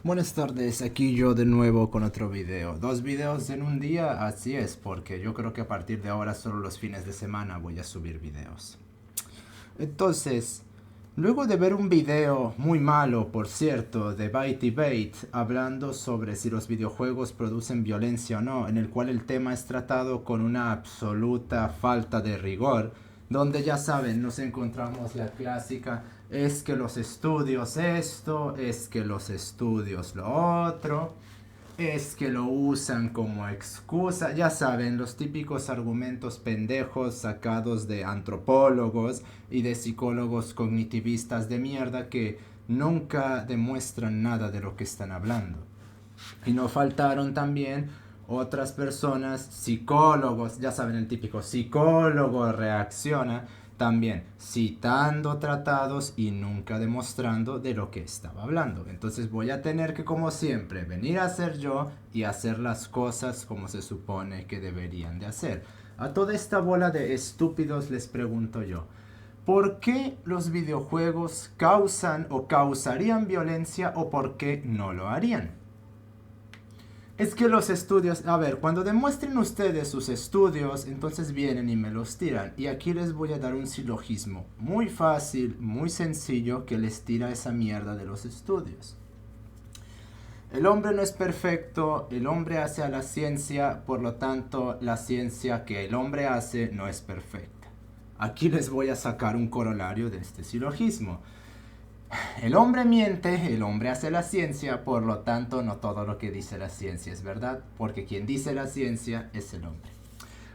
Buenas tardes, aquí yo de nuevo con otro video. Dos videos en un día, así es, porque yo creo que a partir de ahora solo los fines de semana voy a subir videos. Entonces, luego de ver un video muy malo, por cierto, de Byte Debate, hablando sobre si los videojuegos producen violencia o no, en el cual el tema es tratado con una absoluta falta de rigor, donde ya saben, nos encontramos la clásica, es que los estudios esto, es que los estudios lo otro, es que lo usan como excusa, ya saben, los típicos argumentos pendejos sacados de antropólogos y de psicólogos cognitivistas de mierda que nunca demuestran nada de lo que están hablando. Y no faltaron también otras personas, psicólogos, ya saben, el típico psicólogo reacciona, también citando tratados y nunca demostrando de lo que estaba hablando. Entonces voy a tener que, como siempre, venir a ser yo y hacer las cosas como se supone que deberían de hacer. A toda esta bola de estúpidos les pregunto yo, ¿por qué los videojuegos causan o causarían violencia o por qué no lo harían? Es que los estudios, a ver, cuando demuestren ustedes sus estudios, entonces vienen y me los tiran. Y aquí les voy a dar un silogismo muy fácil, muy sencillo, que les tira esa mierda de los estudios. El hombre no es perfecto, el hombre hace a la ciencia, por lo tanto, la ciencia que el hombre hace no es perfecta. Aquí les voy a sacar un corolario de este silogismo. El hombre miente, el hombre hace la ciencia, por lo tanto no todo lo que dice la ciencia es verdad, porque quien dice la ciencia es el hombre.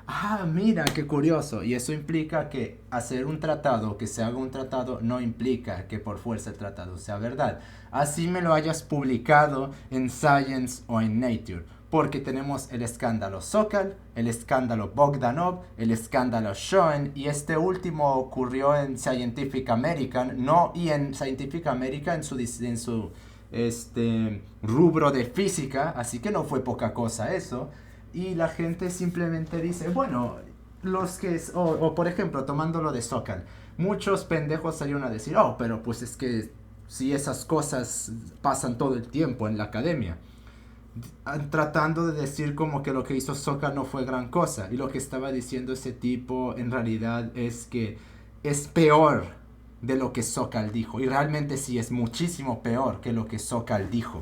Ah, mira, qué curioso. Y eso implica que hacer un tratado, que se haga un tratado, no implica que por fuerza el tratado sea verdad. Así me lo hayas publicado en Science o en Nature. Porque tenemos el escándalo Sokal, el escándalo Bogdanov, el escándalo Schoen, y este último ocurrió en Scientific American, no, y en Scientific American en su rubro de física, así que no fue poca cosa eso. Y la gente simplemente dice, bueno, los que... O por ejemplo, tomándolo de Sokal, muchos pendejos salieron a decir, oh, pero pues es que si esas cosas pasan todo el tiempo en la academia. Tratando de decir como que lo que hizo Sokal no fue gran cosa. Y lo que estaba diciendo ese tipo en realidad es que es peor de lo que Sokal dijo. Y realmente sí es muchísimo peor que lo que Sokal dijo.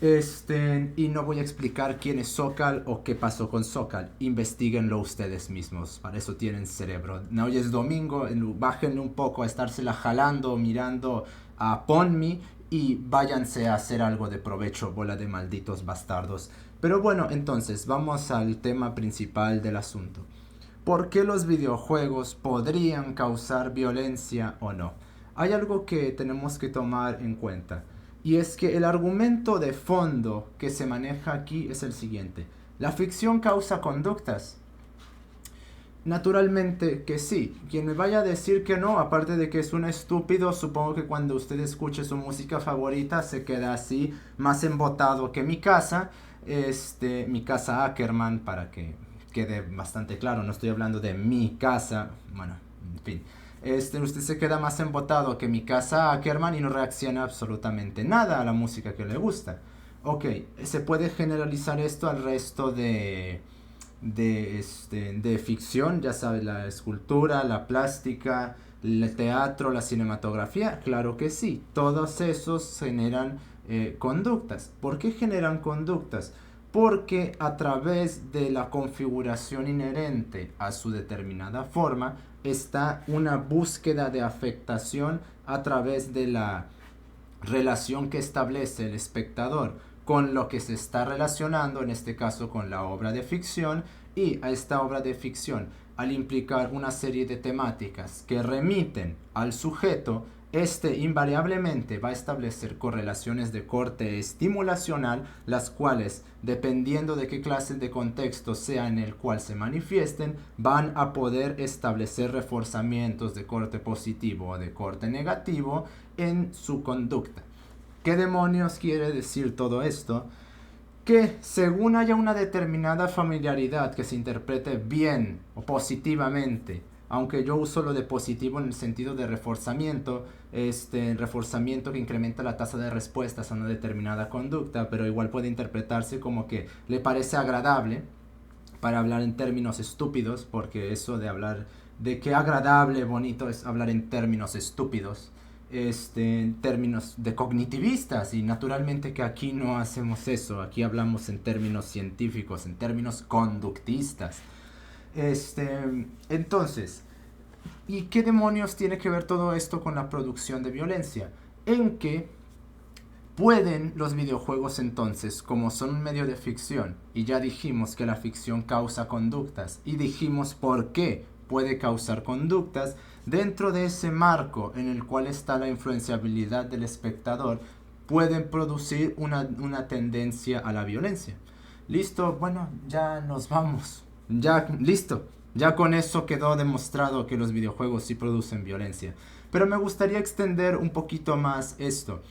Y no voy a explicar quién es Sokal o qué pasó con Sokal. Investíguenlo ustedes mismos. Para eso tienen cerebro. No, hoy es domingo. Bájenle un poco a estársela jalando, mirando a Ponmi. Y váyanse a hacer algo de provecho, bola de malditos bastardos. Pero bueno, entonces, vamos al tema principal del asunto. ¿Por qué los videojuegos podrían causar violencia o no? Hay algo que tenemos que tomar en cuenta. Y es que el argumento de fondo que se maneja aquí es el siguiente. ¿La ficción causa conductas? Naturalmente que sí. Quien me vaya a decir que no, aparte de que es un estúpido, supongo que cuando usted escuche su música favorita se queda así, más embotado que mi casa. Mi casa Ackerman, para que quede bastante claro, no estoy hablando de mi casa, bueno, en fin. Usted se queda más embotado que mi casa Ackerman y no reacciona absolutamente nada a la música que le gusta. Ok, se puede generalizar esto al resto de ficción, ya sabes, la escultura, la plástica, el teatro, la cinematografía, claro que sí, todos esos generan conductas. ¿Por qué generan conductas? Porque a través de la configuración inherente a su determinada forma está una búsqueda de afectación a través de la relación que establece el espectador con lo que se está relacionando, en este caso con la obra de ficción, y a esta obra de ficción, al implicar una serie de temáticas que remiten al sujeto, este invariablemente va a establecer correlaciones de corte estimulacional, las cuales, dependiendo de qué clase de contexto sea en el cual se manifiesten, van a poder establecer reforzamientos de corte positivo o de corte negativo en su conducta. ¿Qué demonios quiere decir todo esto? Que según haya una determinada familiaridad que se interprete bien o positivamente aunque yo uso lo de positivo en el sentido de reforzamiento, reforzamiento que incrementa la tasa de respuestas a una determinada conducta, pero igual puede interpretarse como que le parece agradable, para hablar en términos estúpidos, porque eso de hablar de qué agradable, bonito es hablar en términos estúpidos, en términos de cognitivistas, y naturalmente que aquí no hacemos eso, aquí hablamos en términos científicos, en términos conductistas. Entonces, ¿y qué demonios tiene que ver todo esto con la producción de violencia? En que pueden los videojuegos entonces, como son un medio de ficción, y ya dijimos que la ficción causa conductas, y dijimos por qué puede causar conductas, dentro de ese marco en el cual está la influenciabilidad del espectador, pueden producir una tendencia a la violencia. Listo, bueno, ya nos vamos. Ya, listo. Ya con eso quedó demostrado que los videojuegos sí producen violencia. Pero me gustaría extender un poquito más esto.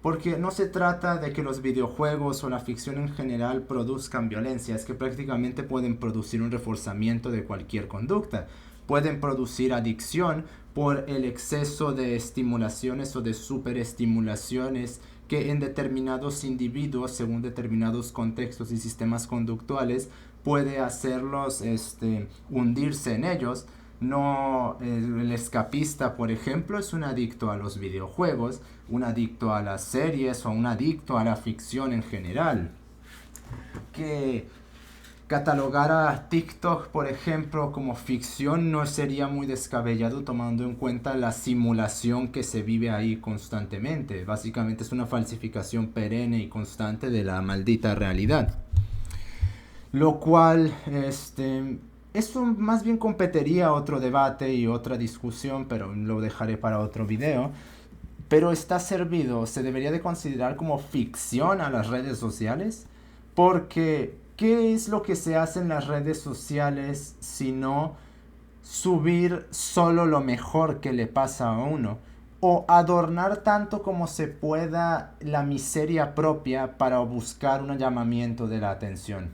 Porque no se trata de que los videojuegos o la ficción en general produzcan violencia, es que prácticamente pueden producir un reforzamiento de cualquier conducta. Pueden producir adicción por el exceso de estimulaciones o de superestimulaciones que en determinados individuos, según determinados contextos y sistemas conductuales, puede hacerlos hundirse en ellos. No, el escapista, por ejemplo, es un adicto a los videojuegos, un adicto a las series o un adicto a la ficción en general. Que catalogar a TikTok, por ejemplo, como ficción no sería muy descabellado tomando en cuenta la simulación que se vive ahí constantemente. Básicamente es una falsificación perenne y constante de la maldita realidad. Lo cual, eso más bien competiría a otro debate y otra discusión, pero lo dejaré para otro video. Pero está servido, se debería de considerar como ficción a las redes sociales, porque ¿qué es lo que se hace en las redes sociales sino subir solo lo mejor que le pasa a uno? O adornar tanto como se pueda la miseria propia para buscar un llamamiento de la atención.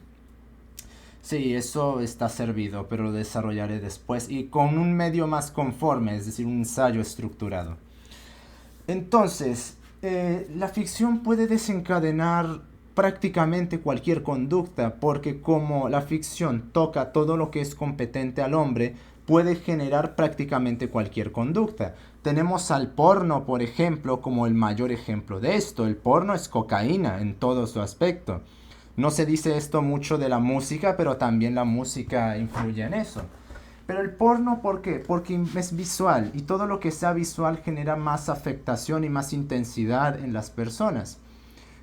Sí, eso está servido, pero lo desarrollaré después y con un medio más conforme, es decir, un ensayo estructurado. Entonces, la ficción puede desencadenar prácticamente cualquier conducta, porque como la ficción toca todo lo que es competente al hombre, puede generar prácticamente cualquier conducta. Tenemos al porno, por ejemplo, como el mayor ejemplo de esto. El porno es cocaína en todo su aspecto. No se dice esto mucho de la música, pero también la música influye en eso. Pero el porno, ¿por qué? Porque es visual y todo lo que sea visual genera más afectación y más intensidad en las personas.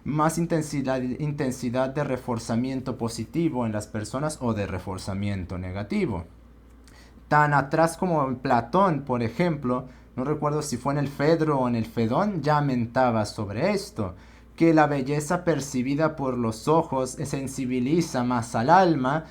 Más intensidad de reforzamiento positivo en las personas o de reforzamiento negativo. Tan atrás como en Platón, por ejemplo, no recuerdo si fue en el Fedro o en el Fedón, ya mentaba sobre esto, que la belleza percibida por los ojos sensibiliza más al alma,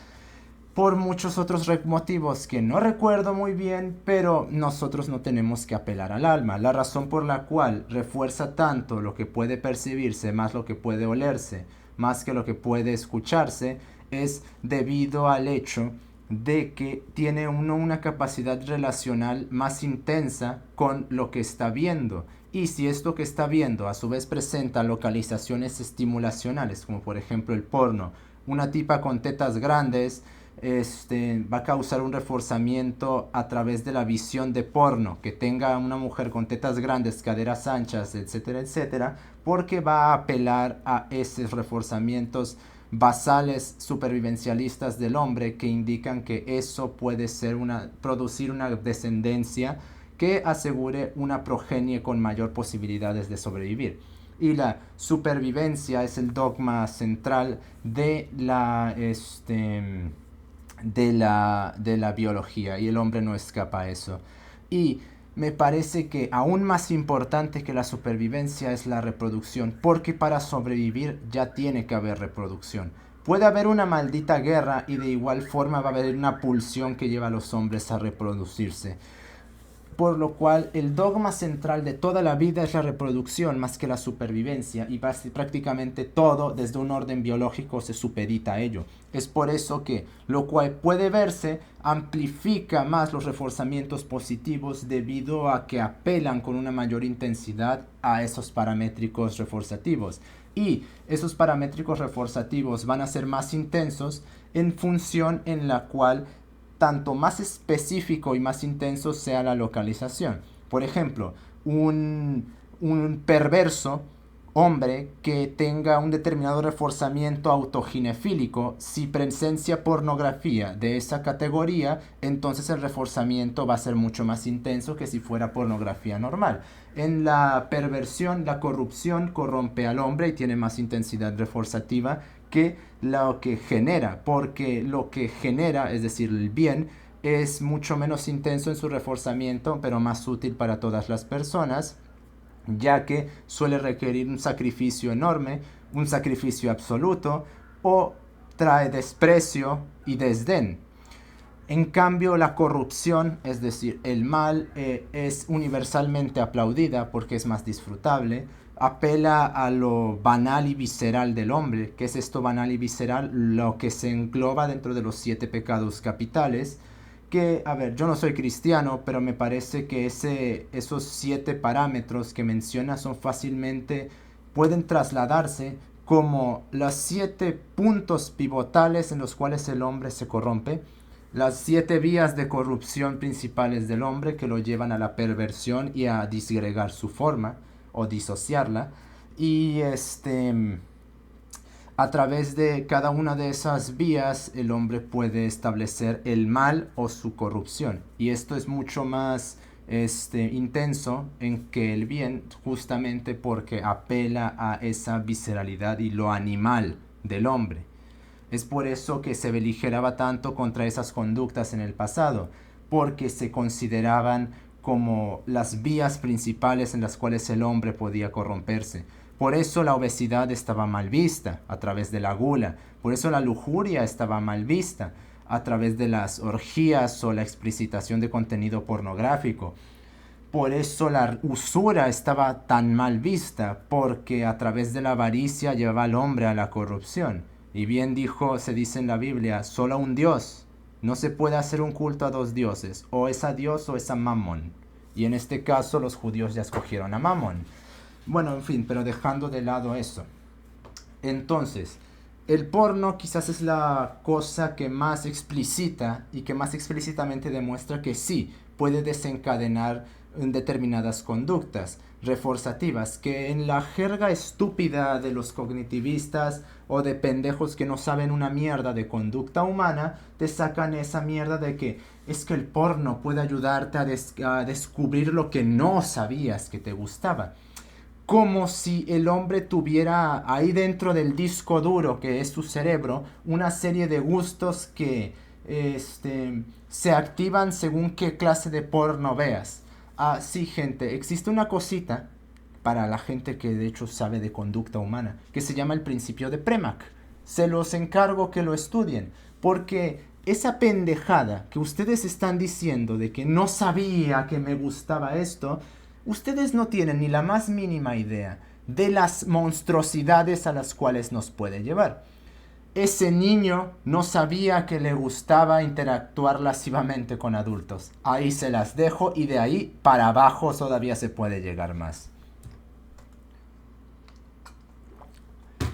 por muchos otros motivos que no recuerdo muy bien, pero nosotros no tenemos que apelar al alma. La razón por la cual refuerza tanto lo que puede percibirse más lo que puede olerse, más que lo que puede escucharse, es debido al hecho de que tiene uno una capacidad relacional más intensa con lo que está viendo. Y si esto que está viendo a su vez presenta localizaciones estimulacionales, como por ejemplo el porno, una tipa con tetas grandes, va a causar un reforzamiento a través de la visión de porno, que tenga una mujer con tetas grandes, caderas anchas, etcétera, etcétera, porque va a apelar a esos reforzamientos basales supervivencialistas del hombre que indican que eso puede ser producir una descendencia que asegure una progenie con mayor posibilidades de sobrevivir. Y la supervivencia es el dogma central de la biología, y el hombre no escapa a eso. Y me parece que aún más importante que la supervivencia es la reproducción, porque para sobrevivir ya tiene que haber reproducción. Puede haber una maldita guerra y de igual forma va a haber una pulsión que lleva a los hombres a reproducirse. por lo cual el dogma central de toda la vida es la reproducción más que la supervivencia, y prácticamente todo desde un orden biológico se supedita a ello. Es por eso que lo cual puede verse amplifica más los reforzamientos positivos debido a que apelan con una mayor intensidad a esos paramétricos reforzativos. Y esos paramétricos reforzativos van a ser más intensos en función en la cual tanto más específico y más intenso sea la localización. Por ejemplo, un perverso hombre que tenga un determinado reforzamiento autoginefílico, si presencia pornografía de esa categoría, entonces el reforzamiento va a ser mucho más intenso que si fuera pornografía normal. En la perversión, la corrupción corrompe al hombre y tiene más intensidad reforzativa que lo que genera, porque lo que genera, es decir, el bien, es mucho menos intenso en su reforzamiento, pero más útil para todas las personas, ya que suele requerir un sacrificio enorme, un sacrificio absoluto, o trae desprecio y desdén. En cambio, la corrupción, es decir, el mal, es universalmente aplaudida porque es más disfrutable, apela a lo banal y visceral del hombre. ¿Qué es esto banal y visceral? Lo que se engloba dentro de los 7 pecados capitales, que, a ver, yo no soy cristiano, pero me parece que esos 7 parámetros que menciona son fácilmente, pueden trasladarse como los 7 puntos pivotales en los cuales el hombre se corrompe, las 7 vías de corrupción principales del hombre que lo llevan a la perversión y a disgregar su forma o disociarla, y a través de cada una de esas vías el hombre puede establecer el mal o su corrupción, y esto es mucho más intenso en que el bien, justamente porque apela a esa visceralidad y lo animal del hombre. Es por eso que se beligeraba tanto contra esas conductas en el pasado, porque se consideraban como las vías principales en las cuales el hombre podía corromperse. Por eso la obesidad estaba mal vista a través de la gula, por eso la lujuria estaba mal vista a través de las orgías o la explicitación de contenido pornográfico. Por eso la usura estaba tan mal vista, porque a través de la avaricia llevaba al hombre a la corrupción. Y bien se dice en la Biblia, solo a un Dios. No se puede hacer un culto a 2 dioses, o es a Dios o es a Mamón. Y en este caso los judíos ya escogieron a Mamón. Bueno, en fin, pero dejando de lado eso. Entonces, el porno quizás es la cosa que más explicita y que más explícitamente demuestra que sí, puede desencadenar determinadas conductas reforzativas que en la jerga estúpida de los cognitivistas o de pendejos que no saben una mierda de conducta humana, te sacan esa mierda de que es que el porno puede ayudarte a descubrir lo que no sabías que te gustaba. Como si el hombre tuviera ahí dentro del disco duro que es su cerebro una serie de gustos que se activan según qué clase de porno veas. Sí, gente, existe una cosita para la gente que de hecho sabe de conducta humana que se llama el principio de Premack. Se los encargo que lo estudien, porque esa pendejada que ustedes están diciendo de que no sabía que me gustaba esto, ustedes no tienen ni la más mínima idea de las monstruosidades a las cuales nos puede llevar. Ese niño no sabía que le gustaba interactuar lascivamente con adultos. Ahí se las dejo, y de ahí para abajo todavía se puede llegar más.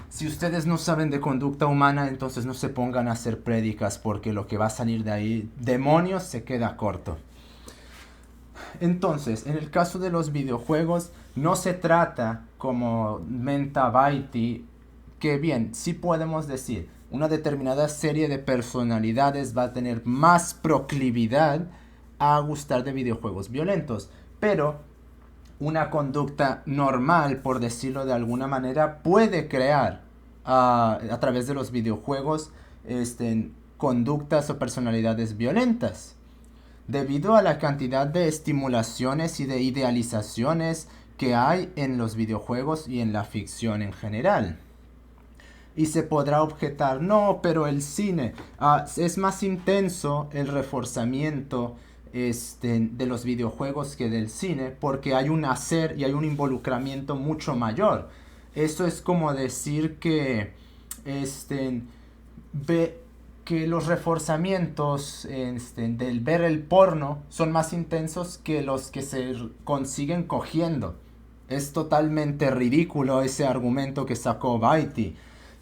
Si ustedes no saben de conducta humana, entonces no se pongan a hacer prédicas, porque lo que va a salir de ahí, demonios, se queda corto. Entonces, en el caso de los videojuegos, no se trata como Menta Baiti, que bien, sí podemos decir, una determinada serie de personalidades va a tener más proclividad a gustar de videojuegos violentos, pero una conducta normal, por decirlo de alguna manera, puede crear a través de los videojuegos conductas o personalidades violentas, debido a la cantidad de estimulaciones y de idealizaciones que hay en los videojuegos y en la ficción en general. Y se podrá objetar, no, pero el cine es más intenso el reforzamiento de los videojuegos que del cine, porque hay un hacer y hay un involucramiento mucho mayor. Esto es como decir que ve que los reforzamientos del ver el porno son más intensos que los que se consiguen cogiendo. Es totalmente ridículo ese argumento que sacó Baiti,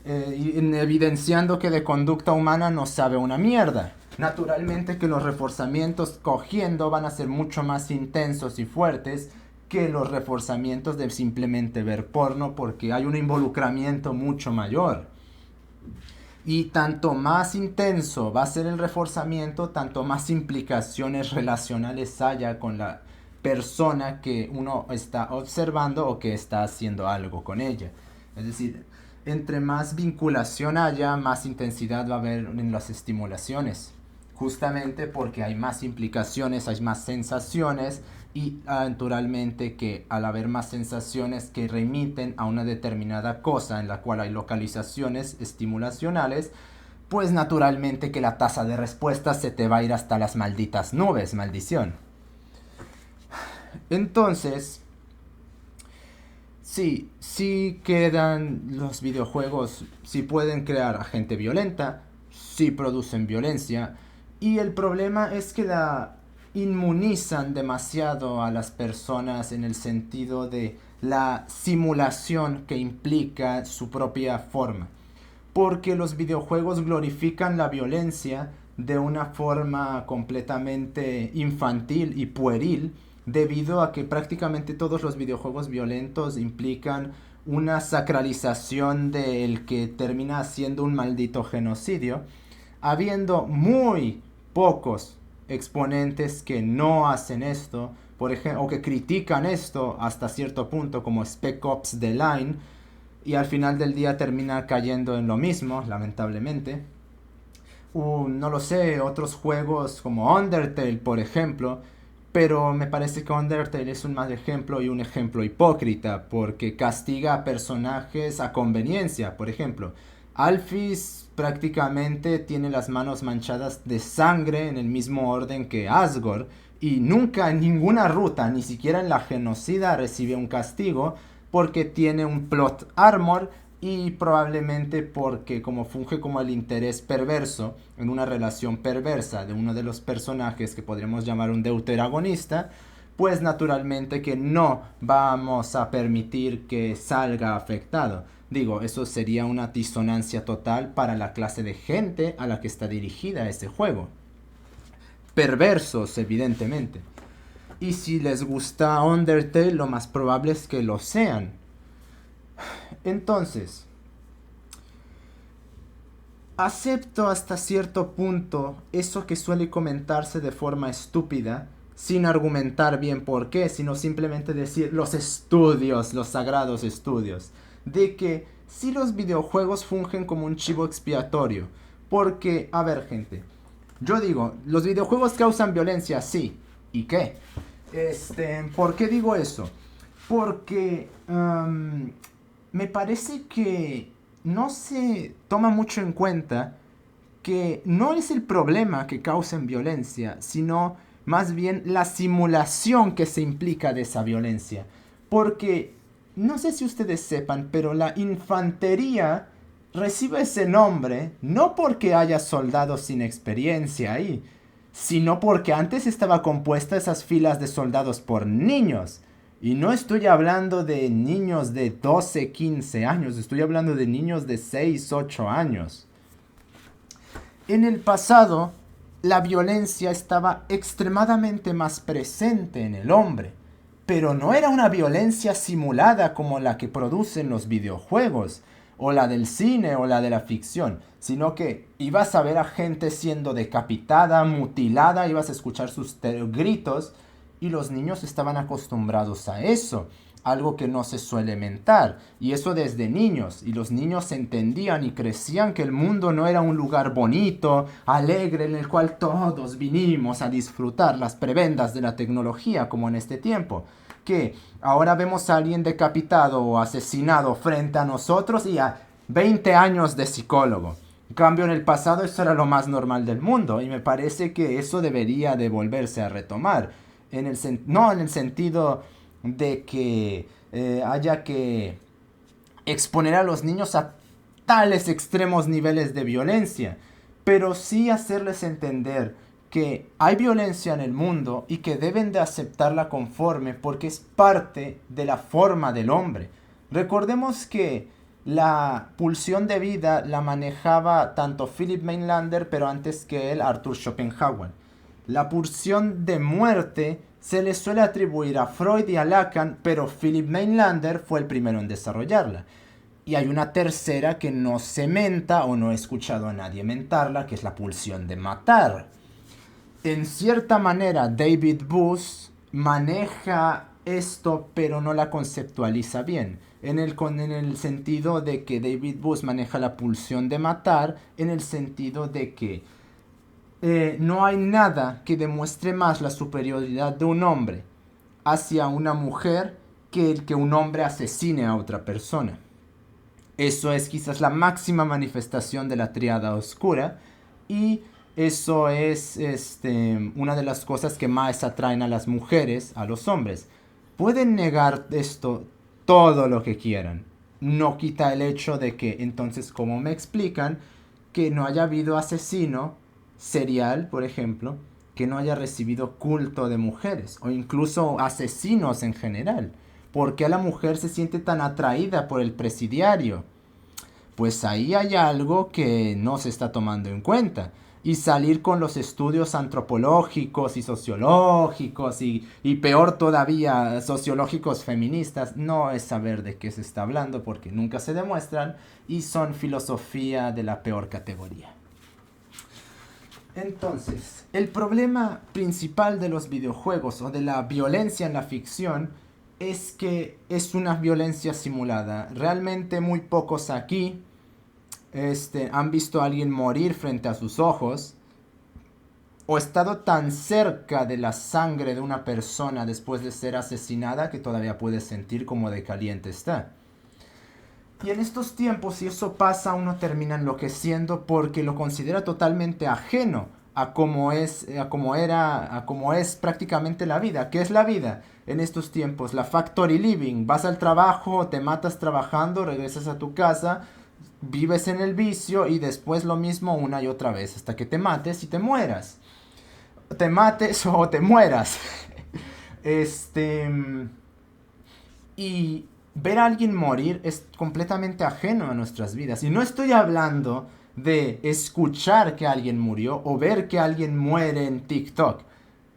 evidenciando que de conducta humana no sabe una mierda. Naturalmente que los reforzamientos cogiendo van a ser mucho más intensos y fuertes que los reforzamientos de simplemente ver porno, porque hay un involucramiento mucho mayor. Y tanto más intenso va a ser el reforzamiento, tanto más implicaciones relacionales haya con la persona que uno está observando o que está haciendo algo con ella. Es decir, entre más vinculación haya, más intensidad va a haber en las estimulaciones. Justamente porque hay más implicaciones, hay más sensaciones y naturalmente que al haber más sensaciones que remiten a una determinada cosa en la cual hay localizaciones estimulacionales, pues naturalmente que la tasa de respuesta se te va a ir hasta las malditas nubes, maldición. Entonces, sí quedan los videojuegos, sí pueden crear a gente violenta, sí producen violencia, y el problema es que la inmunizan demasiado a las personas en el sentido de la simulación que implica su propia forma. Porque los videojuegos glorifican la violencia de una forma completamente infantil y pueril, debido a que prácticamente todos los videojuegos violentos implican una sacralización del que termina siendo un maldito genocidio, habiendo muy pocos exponentes que no hacen esto, por ejemplo, o que critican esto hasta cierto punto, como Spec Ops The Line, y al final del día termina cayendo en lo mismo, lamentablemente. No lo sé, otros juegos como Undertale, por ejemplo, pero me parece que Undertale es un mal ejemplo y un ejemplo hipócrita, porque castiga a personajes a conveniencia. Por ejemplo, Alphys prácticamente tiene las manos manchadas de sangre en el mismo orden que Asgore, y nunca en ninguna ruta, ni siquiera en la genocida, recibe un castigo porque tiene un plot armor y probablemente porque como funge como el interés perverso en una relación perversa de uno de los personajes que podríamos llamar un deuteragonista, pues naturalmente que no vamos a permitir que salga afectado. Digo, eso sería una disonancia total para la clase de gente a la que está dirigida ese juego. Perversos, evidentemente. Y si les gusta Undertale, lo más probable es que lo sean. Entonces, acepto hasta cierto punto eso que suele comentarse de forma estúpida, sin argumentar bien por qué, sino simplemente decir los estudios, los sagrados estudios, de que si los videojuegos fungen como un chivo expiatorio. Porque, a ver, gente, yo digo, los videojuegos causan violencia, sí. ¿Y qué? ¿Por qué digo eso? Porque me parece que no se toma mucho en cuenta que no es el problema que causen violencia, sino más bien la simulación que se implica de esa violencia. Porque, no sé si ustedes sepan, pero la infantería recibe ese nombre no porque haya soldados sin experiencia ahí, sino porque antes estaba compuesta esas filas de soldados por niños. Y no estoy hablando de niños de 12, 15 años, estoy hablando de niños de 6, 8 años. En el pasado, la violencia estaba extremadamente más presente en el hombre, pero no era una violencia simulada como la que producen los videojuegos, o la del cine o la de la ficción, sino que ibas a ver a gente siendo decapitada, mutilada, ibas a escuchar sus gritos, y los niños estaban acostumbrados a eso, algo que no se suele mentar, y eso desde niños, y los niños entendían y crecían que el mundo no era un lugar bonito, alegre, en el cual todos vinimos a disfrutar las prebendas de la tecnología como en este tiempo, que ahora vemos a alguien decapitado o asesinado frente a nosotros y a 20 años de psicólogo. En cambio, en el pasado eso era lo más normal del mundo y me parece que eso debería de volverse a retomar. No en el sentido de que haya que exponer a los niños a tales extremos niveles de violencia, pero sí hacerles entender que hay violencia en el mundo y que deben de aceptarla conforme porque es parte de la forma del hombre. Recordemos que la pulsión de vida la manejaba tanto Philip Mainlander, pero antes que él Arthur Schopenhauer. La pulsión de muerte se le suele atribuir a Freud y a Lacan, pero Philip Mainlander fue el primero en desarrollarla. Y hay una tercera que no se menta o no he escuchado a nadie mentarla, que es la pulsión de matar. En cierta manera, David Buss maneja esto, pero no la conceptualiza bien. En el sentido de que David Buss maneja la pulsión de matar, en el sentido de que no hay nada que demuestre más la superioridad de un hombre hacia una mujer que el que un hombre asesine a otra persona. Eso es quizás la máxima manifestación de la tríada oscura y eso es una de las cosas que más atraen a las mujeres, a los hombres. Pueden negar esto todo lo que quieran. No quita el hecho de que entonces, como me explican, que no haya habido asesino serial, por ejemplo, que no haya recibido culto de mujeres o incluso asesinos en general. ¿Por qué la mujer se siente tan atraída por el presidiario? Pues ahí hay algo que no se está tomando en cuenta. Y salir con los estudios antropológicos y sociológicos y peor todavía sociológicos feministas no es saber de qué se está hablando porque nunca se demuestran y son filosofía de la peor categoría. Entonces, el problema principal de los videojuegos o de la violencia en la ficción es que es una violencia simulada. Realmente muy pocos aquí han visto a alguien morir frente a sus ojos o estado tan cerca de la sangre de una persona después de ser asesinada que todavía puede sentir como de caliente está. Y en estos tiempos, si eso pasa, uno termina enloqueciendo porque lo considera totalmente ajeno a cómo es, a cómo es prácticamente la vida. ¿Qué es la vida en estos tiempos? La factory living. Vas al trabajo, te matas trabajando, regresas a tu casa, vives en el vicio y después lo mismo una y otra vez hasta que te mates y te mueras. Te mates o te mueras. Y ver a alguien morir es completamente ajeno a nuestras vidas. Y no estoy hablando de escuchar que alguien murió o ver que alguien muere en TikTok.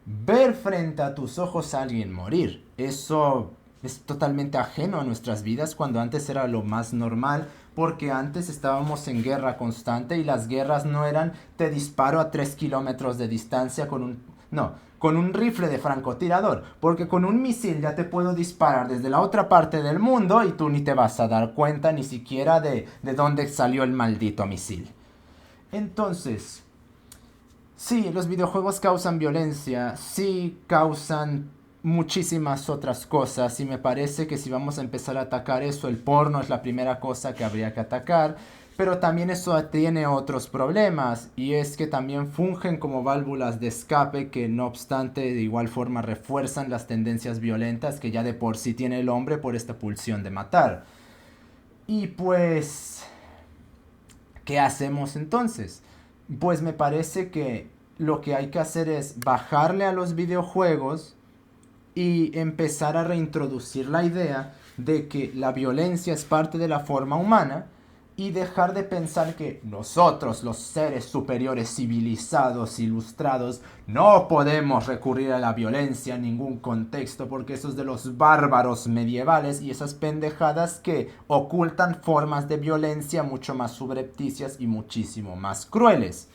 Ver frente a tus ojos a alguien morir. Eso es totalmente ajeno a nuestras vidas cuando antes era lo más normal. Porque antes estábamos en guerra constante y las guerras no eran te disparo a 3 kilómetros de distancia con un... No, con un rifle de francotirador, porque con un misil ya te puedo disparar desde la otra parte del mundo y tú ni te vas a dar cuenta ni siquiera de dónde salió el maldito misil. Entonces, sí, los videojuegos causan violencia, sí causan muchísimas otras cosas y me parece que si vamos a empezar a atacar eso, el porno es la primera cosa que habría que atacar. Pero también eso tiene otros problemas y es que también fungen como válvulas de escape que no obstante de igual forma refuerzan las tendencias violentas que ya de por sí tiene el hombre por esta pulsión de matar. Y pues, ¿qué hacemos entonces? Pues me parece que lo que hay que hacer es bajarle a los videojuegos y empezar a reintroducir la idea de que la violencia es parte de la forma humana y dejar de pensar que nosotros, los seres superiores civilizados, ilustrados, no podemos recurrir a la violencia en ningún contexto porque eso es de los bárbaros medievales y esas pendejadas que ocultan formas de violencia mucho más subrepticias y muchísimo más crueles.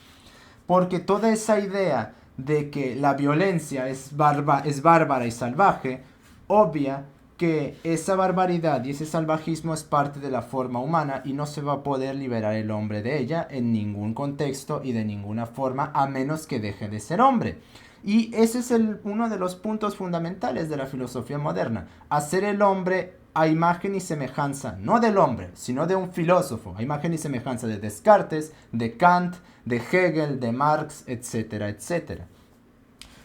Porque toda esa idea de que la violencia es bárbara y salvaje, obvia que esa barbaridad y ese salvajismo es parte de la forma humana y no se va a poder liberar el hombre de ella en ningún contexto y de ninguna forma a menos que deje de ser hombre. Y ese es uno de los puntos fundamentales de la filosofía moderna, hacer el hombre a imagen y semejanza, no del hombre, sino de un filósofo, a imagen y semejanza de Descartes, de Kant, de Hegel, de Marx, etcétera, etcétera.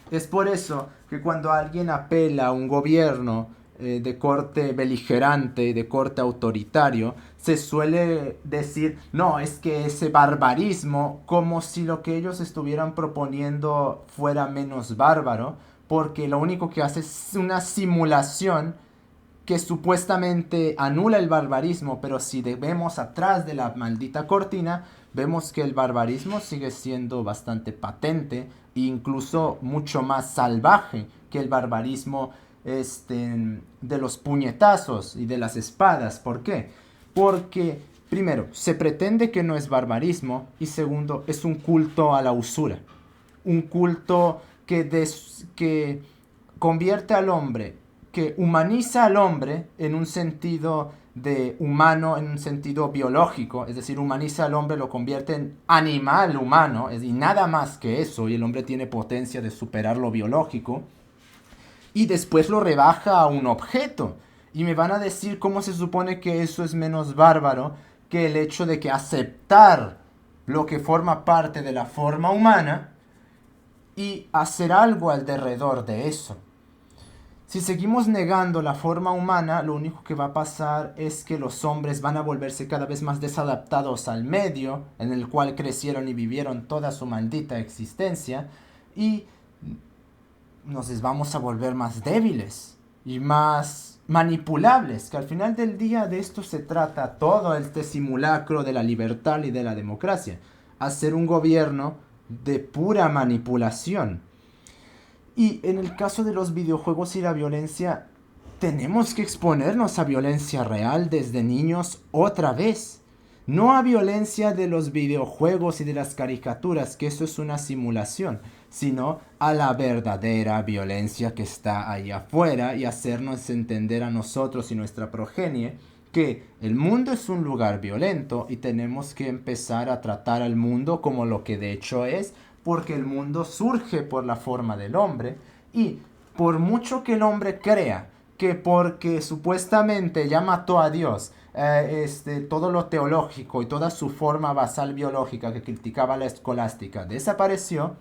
Es por eso que cuando alguien apela a un gobierno de corte beligerante, de corte autoritario, se suele decir, no, es que ese barbarismo, como si lo que ellos estuvieran proponiendo fuera menos bárbaro, porque lo único que hace es una simulación que supuestamente anula el barbarismo, pero si vemos atrás de la maldita cortina, vemos que el barbarismo sigue siendo bastante patente e incluso mucho más salvaje que el barbarismo de los puñetazos y de las espadas. ¿Por qué? Porque, primero, se pretende que no es barbarismo y segundo, es un culto a la usura. Un culto que convierte al hombre, que humaniza al hombre en un sentido de humano, en un sentido biológico, es decir, humaniza al hombre, lo convierte en animal humano, y nada más que eso, y el hombre tiene potencia de superar lo biológico, y después lo rebaja a un objeto. Y me van a decir cómo se supone que eso es menos bárbaro que el hecho de que aceptar lo que forma parte de la forma humana y hacer algo alrededor de eso. Si seguimos negando la forma humana, lo único que va a pasar es que los hombres van a volverse cada vez más desadaptados al medio en el cual crecieron y vivieron toda su maldita existencia y nos vamos a volver más débiles y más manipulables, que al final del día de esto se trata todo este simulacro de la libertad y de la democracia, hacer un gobierno de pura manipulación. Y en el caso de los videojuegos y la violencia, tenemos que exponernos a violencia real desde niños otra vez. No a violencia de los videojuegos y de las caricaturas, que eso es una simulación, sino a la verdadera violencia que está ahí afuera y hacernos entender a nosotros y nuestra progenie que el mundo es un lugar violento y tenemos que empezar a tratar al mundo como lo que de hecho es, porque el mundo surge por la forma del hombre y por mucho que el hombre crea que porque supuestamente ya mató a Dios, todo lo teológico y toda su forma basal biológica que criticaba la escolástica desapareció,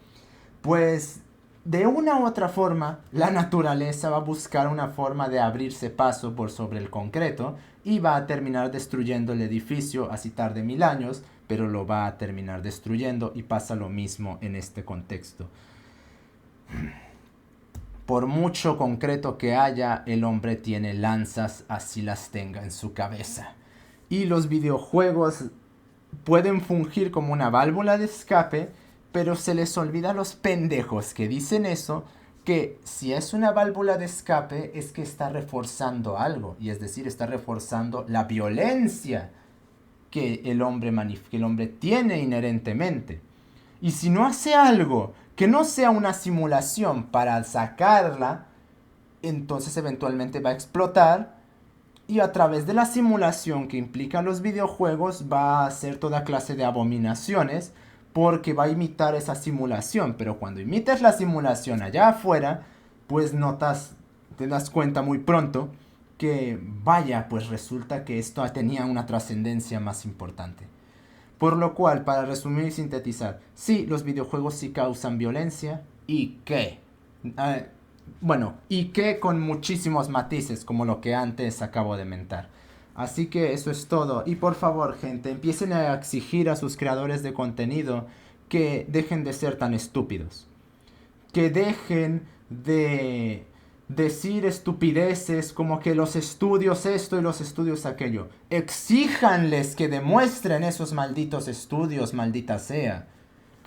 pues de una u otra forma la naturaleza va a buscar una forma de abrirse paso por sobre el concreto y va a terminar destruyendo el edificio así tarde 1000 años, pero lo va a terminar destruyendo y pasa lo mismo en este contexto. Por mucho concreto que haya, el hombre tiene lanzas así las tenga en su cabeza. Y los videojuegos pueden fungir como una válvula de escape, pero se les olvida a los pendejos que dicen eso, que si es una válvula de escape es que está reforzando algo, y es decir, está reforzando la violencia que el hombre tiene inherentemente. Y si no hace algo que no sea una simulación para sacarla, entonces eventualmente va a explotar y a través de la simulación que implican los videojuegos va a hacer toda clase de abominaciones porque va a imitar esa simulación. Pero cuando imites la simulación allá afuera, pues te das cuenta muy pronto que vaya, pues resulta que esto tenía una trascendencia más importante. Por lo cual, para resumir y sintetizar, sí, los videojuegos sí causan violencia. ¿Y qué? ¿Y qué con muchísimos matices, como lo que antes acabo de mentar? Así que eso es todo. Y por favor, gente, empiecen a exigir a sus creadores de contenido que dejen de ser tan estúpidos. Que dejen de decir estupideces como que los estudios esto y los estudios aquello. Exíjanles que demuestren esos malditos estudios, maldita sea.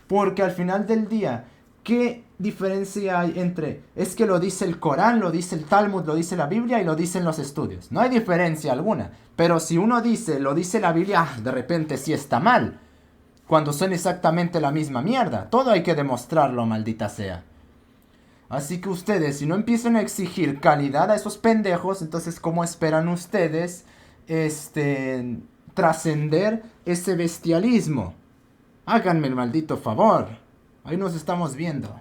Porque al final del día, ¿qué diferencia hay entre es que lo dice el Corán, lo dice el Talmud, lo dice la Biblia y lo dicen los estudios? No hay diferencia alguna. Pero si uno dice, lo dice la Biblia, de repente sí está mal. Cuando son exactamente la misma mierda. Todo hay que demostrarlo, maldita sea. Así que ustedes, si no empiezan a exigir calidad a esos pendejos, entonces ¿cómo esperan ustedes trascender ese bestialismo? Háganme el maldito favor. Ahí nos estamos viendo.